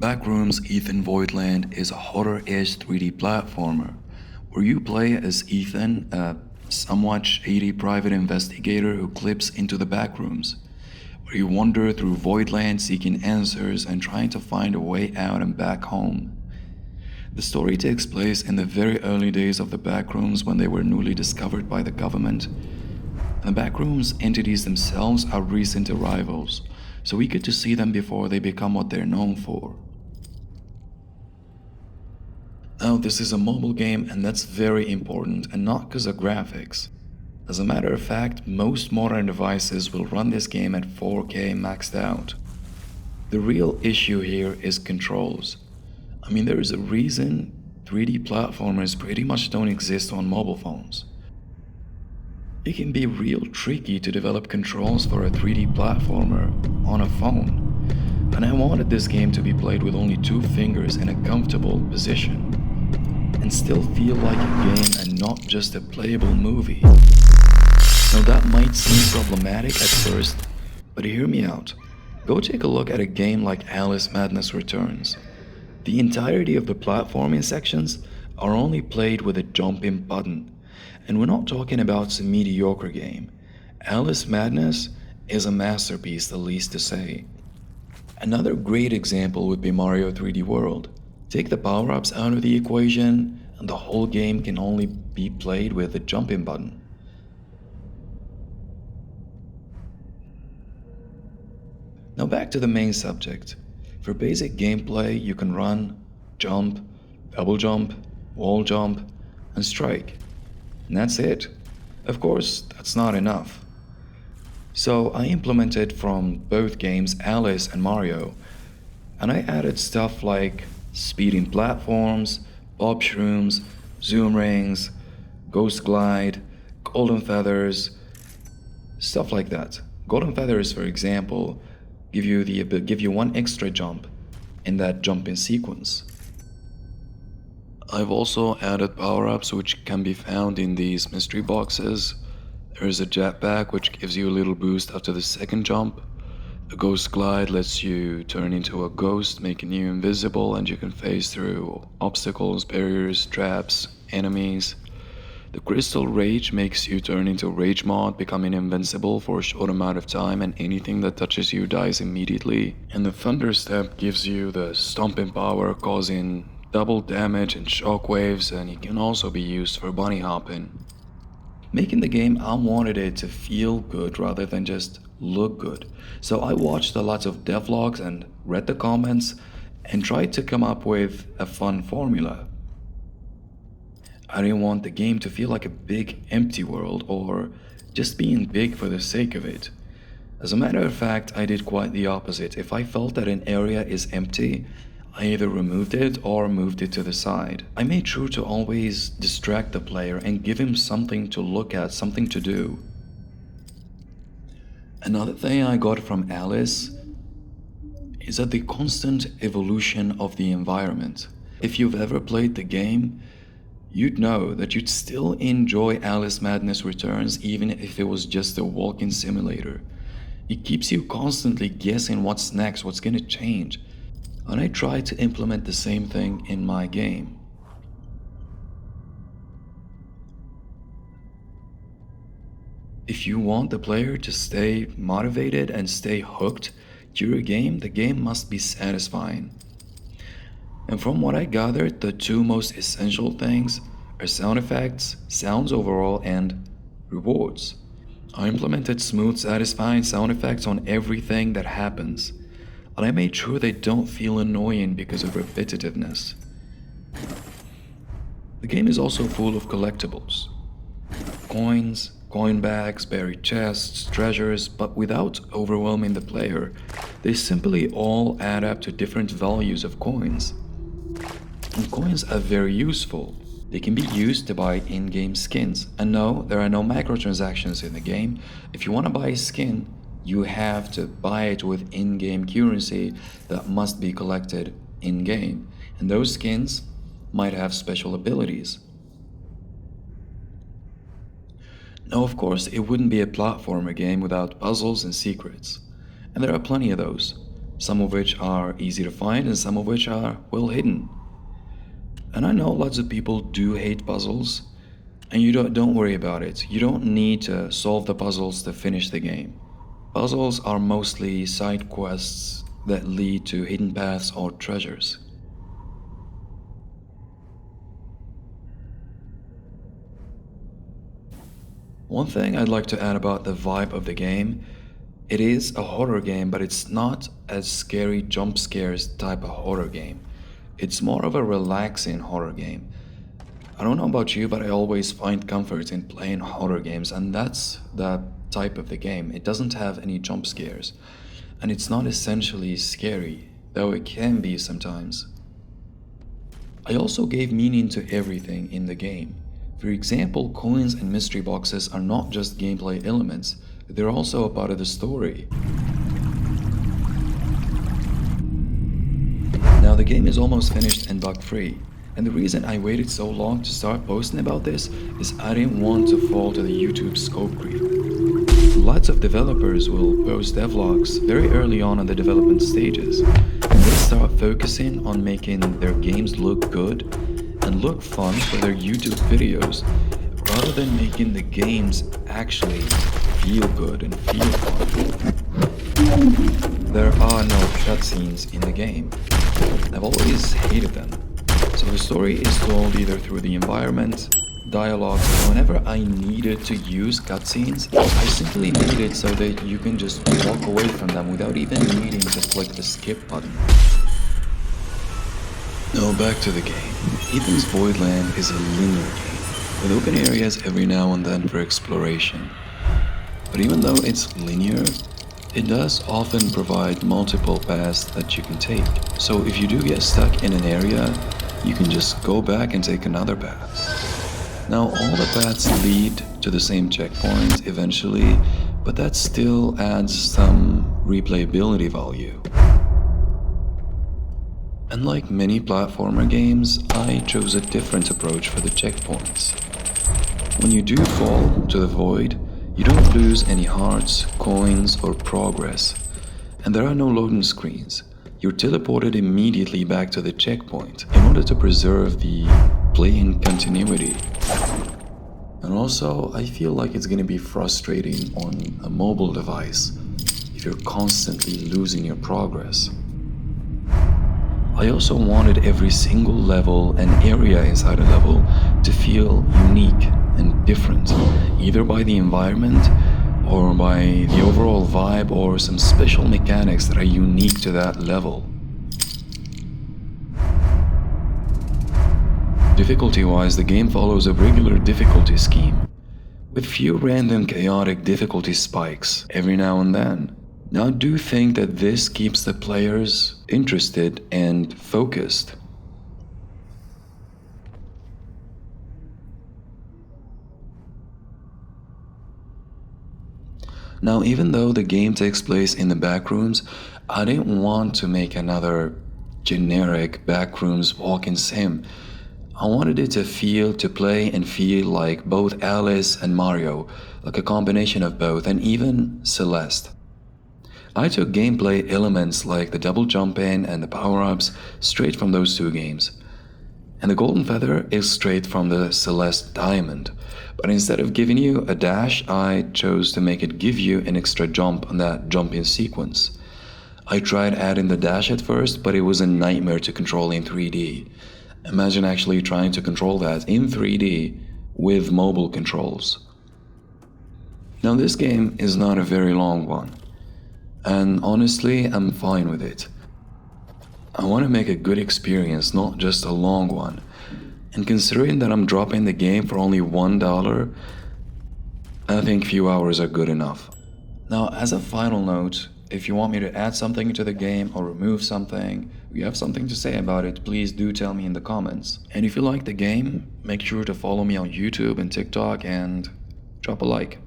Backrooms Ethan'sVoidLand is a horror-ish 3D platformer where you play as Ethan, a somewhat shady private investigator who clips into the backrooms, where you wander through Voidland seeking answers and trying to find a way out and back home. The story takes place in the very early days of the backrooms when they were newly discovered by the government. And the backrooms entities themselves are recent arrivals, so we get to see them before they become what they're known for. Now, this is a mobile game, and that's very important, and not because of graphics. As a matter of fact, most modern devices will run this game at 4K maxed out. The real issue here is controls. I mean, there is a reason 3D platformers pretty much don't exist on mobile phones. It can be real tricky to develop controls for a 3D platformer on a phone, and I wanted this game to be played with only 2 fingers in a comfortable position, and still feel like a game and not just a playable movie. Now that might seem problematic at first, but hear me out. Go take a look at a game like Alice Madness Returns. The entirety of the platforming sections are only played with a jumping button, and we're not talking about some mediocre game. Alice Madness is a masterpiece, the least to say. Another great example would be Mario 3D World. Take the power-ups out of the equation, and the whole game can only be played with the jumping button. Now back to the main subject. For basic gameplay, you can run, jump, double jump, wall jump, and strike. And that's it. Of course, that's not enough. So I implemented from both games, Alice and Mario, and I added stuff like speeding platforms, pop shrooms, zoom rings, ghost glide, golden feathers, stuff like that. Golden feathers, for example, give you one extra jump in that jumping sequence. I've also added power-ups which can be found in these mystery boxes. There's a jetpack which gives you a little boost after the second jump. The ghost glide lets you turn into a ghost, making you invisible, and you can phase through obstacles, barriers, traps, enemies. The crystal rage makes you turn into rage mod, becoming invincible for a short amount of time, and anything that touches you dies immediately. And the thunder step gives you the stomping power, causing double damage and shockwaves, and it can also be used for bunny hopping. Making the game, I wanted it to feel good rather than just look good. So I watched a lot of devlogs and read the comments and tried to come up with a fun formula. I didn't want the game to feel like a big empty world or just being big for the sake of it. As a matter of fact, I did quite the opposite. If I felt that an area is empty, I either removed it or moved it to the side. I made sure to always distract the player and give him something to look at, something to do. Another thing I got from Alice is that the constant evolution of the environment. If you've ever played the game, you'd know that you'd still enjoy Alice Madness Returns even if it was just a walking simulator. It keeps you constantly guessing what's next, what's gonna change. And I try to implement the same thing in my game. If you want the player to stay motivated and stay hooked to your game, the game must be satisfying. And from what I gathered, the 2 most essential things are sound effects, sounds overall, and rewards. I implemented smooth, satisfying sound effects on everything that happens, and I made sure they don't feel annoying because of repetitiveness. The game is also full of collectibles. Coins, coin bags, buried chests, treasures, but without overwhelming the player. They simply all add up to different values of coins. And coins are very useful. They can be used to buy in-game skins. And no, there are no microtransactions in the game. If you want to buy a skin, you have to buy it with in-game currency that must be collected in-game. And those skins might have special abilities. Now, of course, it wouldn't be a platformer game without puzzles and secrets. And there are plenty of those. some of which are easy to find and some of which are well hidden. And I know lots of people do hate puzzles, and you don't worry about it. You don't need to solve the puzzles to finish the game. Puzzles are mostly side quests that lead to hidden paths or treasures. One thing I'd like to add about the vibe of the game, it is a horror game, but it's not a scary jump scares type of horror game. It's more of a relaxing horror game. I don't know about you, but I always find comfort in playing horror games, and that's the type of the game. It doesn't have any jump scares, and it's not essentially scary, though it can be sometimes. I also gave meaning to everything in the game. For example, coins and mystery boxes are not just gameplay elements, they're also a part of the story. Now the game is almost finished and bug-free, and the reason I waited so long to start posting about this is I didn't want to fall to the YouTube scope creep. Lots of developers will post devlogs very early on in the development stages, and they start focusing on making their games look good and look fun for their YouTube videos, rather than making the games actually feel good and feel fun. There are no cutscenes in the game. I've always hated them. So the story is told either through the environment, dialogue, and whenever I needed to use cutscenes, I simply made it so that you can just walk away from them without even needing to click the skip button. Now back to the game. Ethan's Voidland is a linear game, with open areas every now and then for exploration. But even though it's linear, it does often provide multiple paths that you can take. So if you do get stuck in an area, you can just go back and take another path. Now all the paths lead to the same checkpoint eventually, but that still adds some replayability value. Unlike many platformer games, I chose a different approach for the checkpoints. When you do fall to the void, you don't lose any hearts, coins, or progress, and there are no loading screens. You're teleported immediately back to the checkpoint in order to preserve the playing continuity. And also, I feel like it's gonna be frustrating on a mobile device if you're constantly losing your progress. I also wanted every single level and area inside a level to feel unique and different, either by the environment or by the overall vibe or some special mechanics that are unique to that level. Difficulty-wise, the game follows a regular difficulty scheme, with few random chaotic difficulty spikes every now and then. Now I do think that this keeps the players interested and focused. Now, even though the game takes place in the backrooms, I didn't want to make another generic backrooms walk-in sim. I wanted it to play and feel like both Alice and Mario, like a combination of both, and even Celeste. I took gameplay elements like the double jump-in and the power-ups straight from those two games. And the golden feather is straight from the Celeste diamond. But instead of giving you a dash, I chose to make it give you an extra jump on that jump-in sequence. I tried adding the dash at first, but it was a nightmare to control in 3D. Imagine actually trying to control that in 3D with mobile controls. Now this game is not a very long one, and honestly, I'm fine with it. I want to make a good experience, not just a long one. And considering that I'm dropping the game for only $1, I think few hours are good enough. Now, as a final note, if you want me to add something to the game or remove something, if you have something to say about it, please do tell me in the comments. And if you like the game, make sure to follow me on YouTube and TikTok and drop a like.